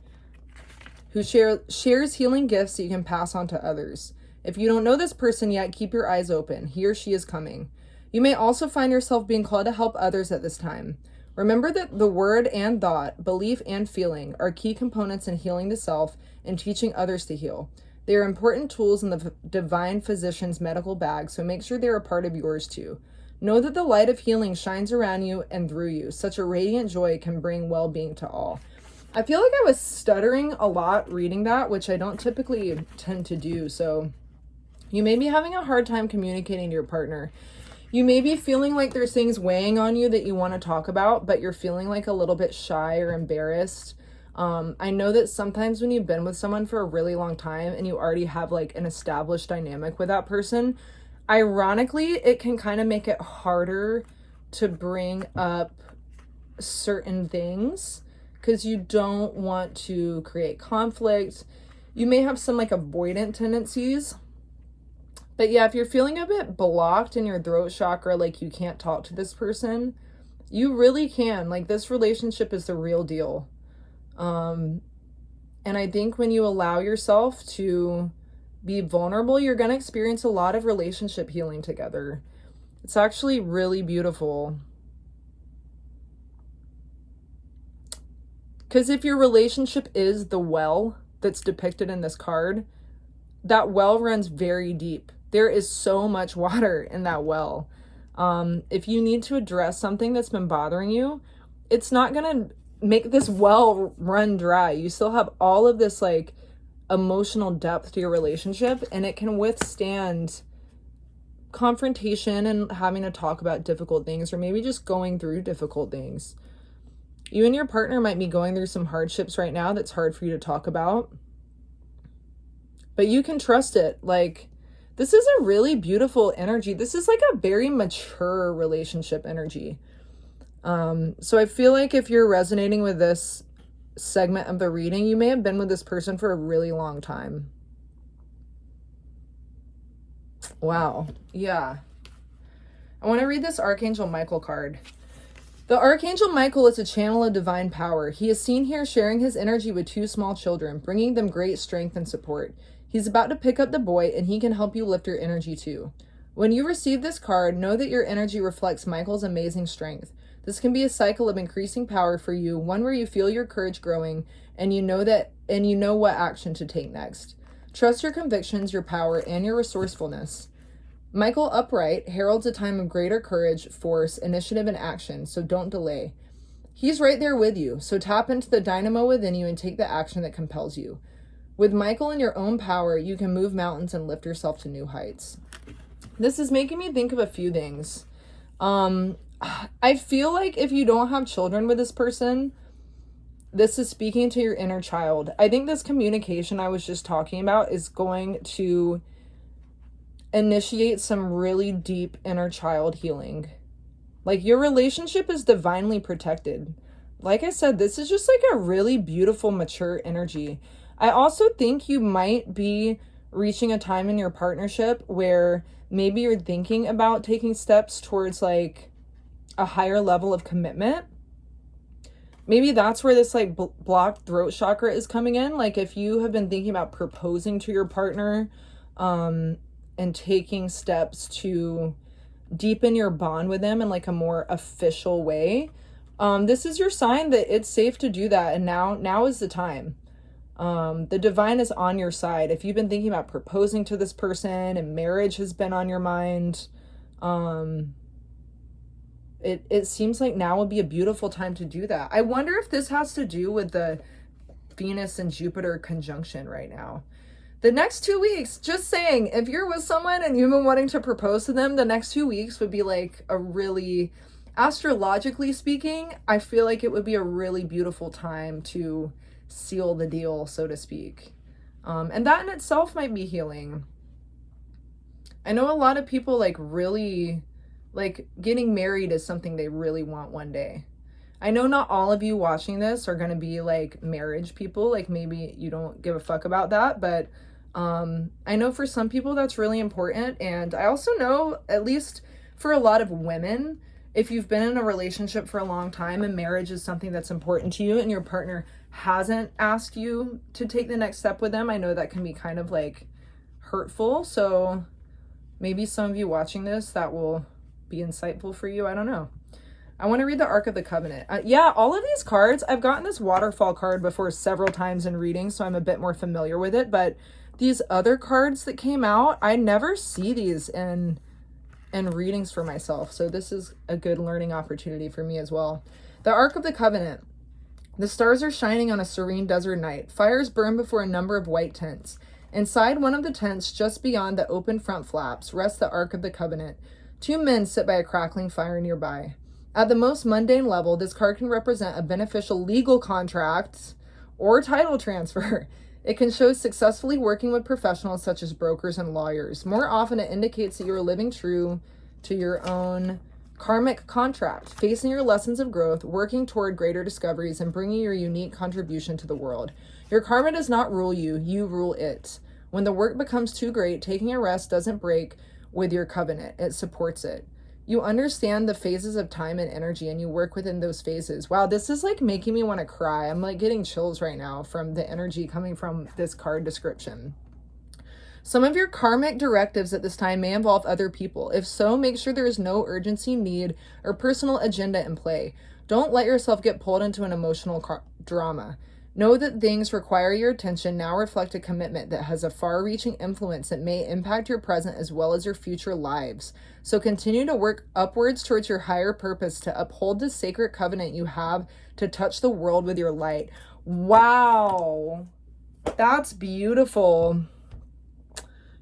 who shares healing gifts that you can pass on to others. If you don't know this person yet, keep your eyes open. He or she is coming. You may also find yourself being called to help others at this time. Remember that the word and thought, belief and feeling are key components in healing the self and teaching others to heal. They are important tools in the Divine Physician's medical bag, so make sure they're a part of yours too. Know that the light of healing shines around you and through you. Such a radiant joy can bring well-being to all. I feel like I was stuttering a lot reading that, which I don't typically tend to do, so you may be having a hard time communicating to your partner. You may be feeling like there's things weighing on you that you want to talk about, but you're feeling like a little bit shy or embarrassed. I know that sometimes when you've been with someone for a really long time and you already have like an established dynamic with that person, ironically, it can kind of make it harder to bring up certain things because you don't want to create conflict. You may have some like avoidant tendencies. But yeah, if you're feeling a bit blocked in your throat chakra, like you can't talk to this person, You really can. Like, this relationship is the real deal. And I think when you allow yourself to be vulnerable, you're going to experience a lot of relationship healing together. It's actually really beautiful. Because if your relationship is the well that's depicted in this card, that well runs very deep. There is so much water in that well. If you need to address something that's been bothering you, it's not going to make this well run dry. You still have all of this like emotional depth to your relationship, and it can withstand confrontation and having to talk about difficult things, or maybe just going through difficult things. You and your partner might be going through some hardships right now that's hard for you to talk about, but you can trust it. Like, this is a really beautiful energy. This is like a very mature relationship energy. So I feel like if you're resonating with this segment of the reading, you may have been with this person for a really long time. Wow. Yeah. I want to read this Archangel Michael card. The Archangel Michael is a channel of divine power. He is seen here sharing his energy with 2 small children, bringing them great strength and support. He's about to pick up the boy, and he can help you lift your energy too. When you receive this card, know that your energy reflects Michael's amazing strength. This can be a cycle of increasing power for you, one where you feel your courage growing, and you know what action to take next. Trust your convictions, your power, and your resourcefulness. Michael upright heralds a time of greater courage, force, initiative, and action, so don't delay. He's right there with you, so tap into the dynamo within you and take the action that compels you. With Michael in your own power, you can move mountains and lift yourself to new heights. This is making me think of a few things. I feel like if you don't have children with this person, this is speaking to your inner child. I think this communication I was just talking about is going to initiate some really deep inner child healing. Like, your relationship is divinely protected. Like I said, this is just like a really beautiful, mature energy. I also think you might be reaching a time in your partnership where maybe you're thinking about taking steps towards like a higher level of commitment. Maybe that's where this like blocked throat chakra is coming in. Like, if you have been thinking about proposing to your partner, and taking steps to deepen your bond with them in like a more official way, this is your sign that it's safe to do that, and now is the time. The divine is on your side. If you've been thinking about proposing to this person and marriage has been on your mind, it seems like now would be a beautiful time to do that. I wonder if this has to do with the Venus and Jupiter conjunction right now. The next 2 weeks, just saying, if you're with someone and you've been wanting to propose to them, the next 2 weeks would be like a really, astrologically speaking, I feel like it would be a really beautiful time to seal the deal, so to speak. And that in itself might be healing. I know a lot of people like really, like, getting married is something they really want one day. I know not all of you watching this are going to be like marriage people. Like, maybe you don't give a fuck about that, but I know for some people that's really important. And I also know, at least for a lot of women, if you've been in a relationship for a long time and marriage is something that's important to you and your partner hasn't asked you to take the next step with them, I know that can be kind of like hurtful. So maybe some of you watching this, that will be insightful for you. I don't know. I want to read the Ark of the Covenant. Yeah, all of these cards, I've gotten this waterfall card before several times in readings, so I'm a bit more familiar with it. But these other cards that came out, I never see these in readings for myself. So this is a good learning opportunity for me as well. The Ark of the Covenant. The stars are shining on a serene desert night. Fires burn before a number of white tents. Inside one of the tents, just beyond the open front flaps, rests the Ark of the Covenant. 2 men sit by a crackling fire nearby. At the most mundane level, this card can represent a beneficial legal contract or title transfer. It can show successfully working with professionals such as brokers and lawyers. More often, it indicates that you are living true to your own karmic contract, facing your lessons of growth, working toward greater discoveries, and bringing your unique contribution to the world. Your karma does not rule you, you rule it. When the work becomes too great, taking a rest doesn't break with your covenant. It supports it. You understand the phases of time and energy, and you work within those phases. Wow, this is like making me want to cry. I'm like getting chills right now from the energy coming from this card description. Some of your karmic directives at this time may involve other people. If so, make sure there is no urgency, need, or personal agenda in play. Don't let yourself get pulled into an emotional drama. Know that things require your attention now reflect a commitment that has a far-reaching influence that may impact your present as well as your future lives. So continue to work upwards towards your higher purpose to uphold the sacred covenant you have to touch the world with your light. Wow. That's beautiful.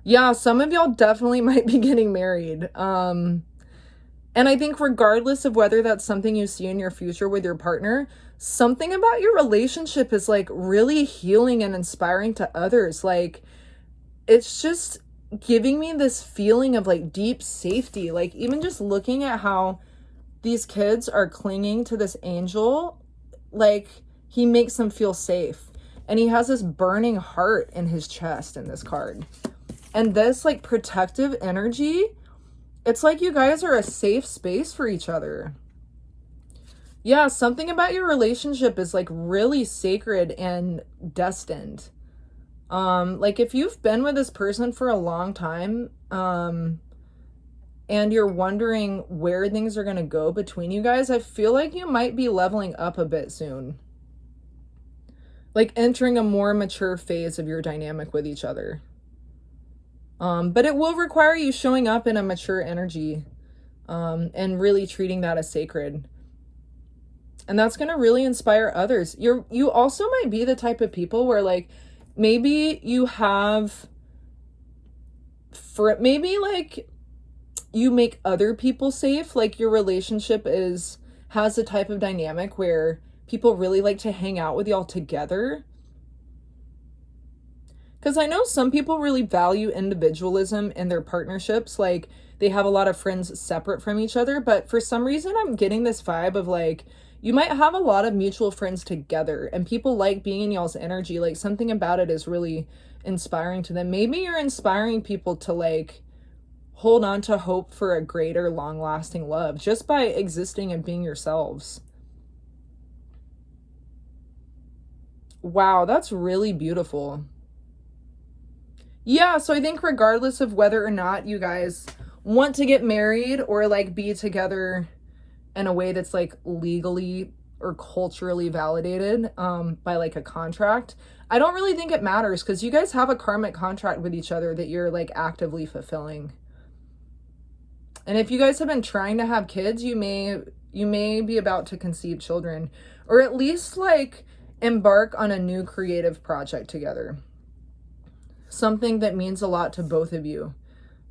Yeah, some of y'all definitely might be getting married. And I think regardless of whether that's something you see in your future with your partner, something about your relationship is like really healing and inspiring to others. Like, it's just giving me this feeling of like deep safety. Like, even just looking at how these kids are clinging to this angel, like he makes them feel safe. And he has this burning heart in his chest in this card. And this like protective energy, it's like you guys are a safe space for each other. Yeah, something about your relationship is like really sacred and destined. Like if you've been with this person for a long time, and you're wondering where things are going to go between you guys, I feel like you might be leveling up a bit soon. Like entering a more mature phase of your dynamic with each other. But it will require you showing up in a mature energy, and really treating that as sacred. And that's going to really inspire others. You also might be the type of people where like, maybe you have, maybe like you make other people safe. Like your relationship has a type of dynamic where people really like to hang out with y'all together. Because I know some people really value individualism in their partnerships. Like they have a lot of friends separate from each other. But for some reason, I'm getting this vibe of like, you might have a lot of mutual friends together and people like being in y'all's energy. Like something about it is really inspiring to them. Maybe you're inspiring people to like hold on to hope for a greater long lasting love just by existing and being yourselves. Wow, that's really beautiful. Yeah, so I think regardless of whether or not you guys want to get married or like be together in a way that's like legally or culturally validated by like a contract, I don't really think it matters because you guys have a karmic contract with each other that you're like actively fulfilling. And if you guys have been trying to have kids, you may be about to conceive children, or at least like embark on a new creative project together. Something that means a lot to both of you,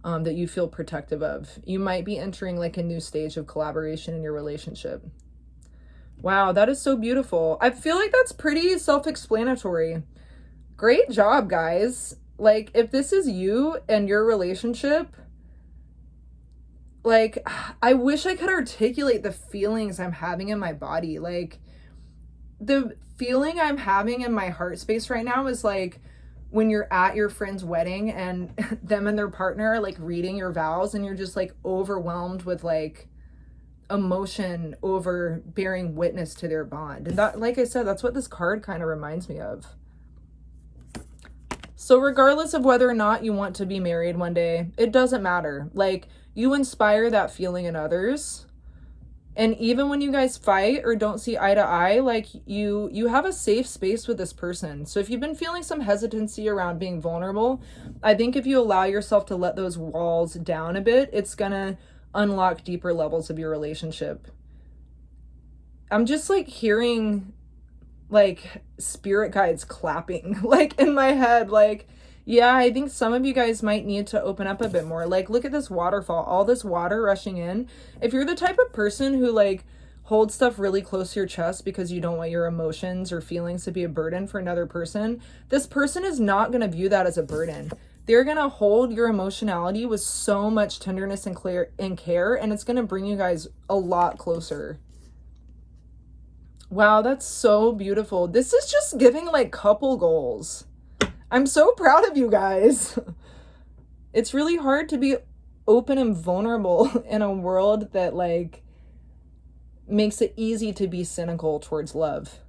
that you feel protective of. You might be entering like a new stage of collaboration in your relationship. Wow, that is so beautiful. I feel like that's pretty self-explanatory. Great job, guys. Like, if this is you and your relationship, like, I wish I could articulate the feelings I'm having in my body. Like, the feeling I'm having in my heart space right now is like, when you're at your friend's wedding and them and their partner are like reading your vows and you're just like overwhelmed with like emotion over bearing witness to their bond. And that, like I said, that's what this card kind of reminds me of. So regardless of whether or not you want to be married one day, it doesn't matter. Like, you inspire that feeling in others. And even when you guys fight or don't see eye to eye, like you have a safe space with this person. So if you've been feeling some hesitancy around being vulnerable, I think if you allow yourself to let those walls down a bit, it's gonna unlock deeper levels of your relationship. I'm just like hearing like spirit guides clapping like in my head. Like, yeah, I think some of you guys might need to open up a bit more. Like, look at this waterfall, all this water rushing in. If you're the type of person who like holds stuff really close to your chest because you don't want your emotions or feelings to be a burden for another person, this person is not going to view that as a burden. They're going to hold your emotionality with so much tenderness and care, and it's going to bring you guys a lot closer. Wow, that's so beautiful. This is just giving like couple goals. I'm so proud of you guys. It's really hard to be open and vulnerable in a world that like makes it easy to be cynical towards love.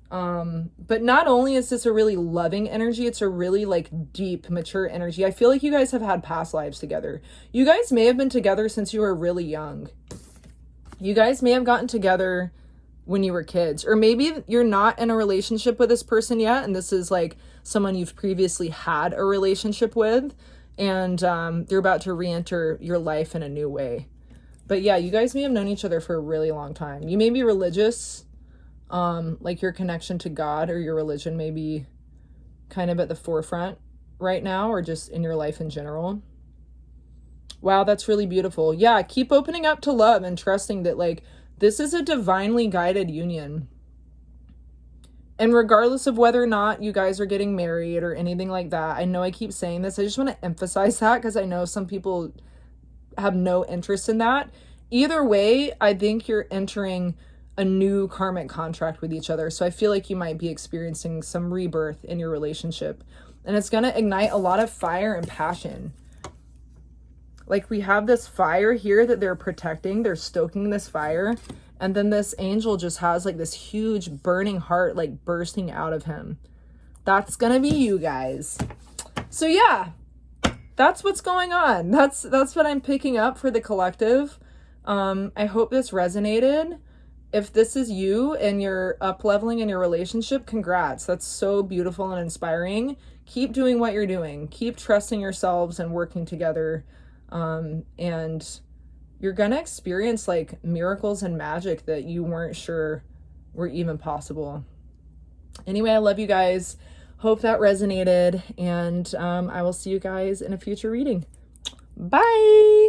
But not only is this a really loving energy, it's a really like deep, mature energy. I feel like you guys have had past lives together. You guys may have been together since you were really young. You guys may have gotten together when you were kids, or maybe you're not in a relationship with this person yet, and this is like someone you've previously had a relationship with, and they're about to re-enter your life in a new way. But yeah, you guys may have known each other for a really long time. You may be religious, like your connection to God or your religion may be kind of at the forefront right now, or just in your life in general. Wow, that's really beautiful. Yeah, keep opening up to love and trusting that like this is a divinely guided union. And regardless of whether or not you guys are getting married or anything like that, I know I keep saying this, I just want to emphasize that because I know some people have no interest in that. Either way, I think you're entering a new karmic contract with each other. So I feel like you might be experiencing some rebirth in your relationship. And it's going to ignite a lot of fire and passion. Like we have this fire here that they're protecting. They're stoking this fire. And then this angel just has like this huge burning heart like bursting out of him. That's going to be you guys. So yeah, that's what's going on. That's what I'm picking up for the collective. I hope this resonated. If this is you and you're up-leveling in your relationship, congrats. That's so beautiful and inspiring. Keep doing what you're doing. Keep trusting yourselves and working together. And you're gonna experience like miracles and magic that you weren't sure were even possible. Anyway, I love you guys. Hope that resonated. And I will see you guys in a future reading. Bye.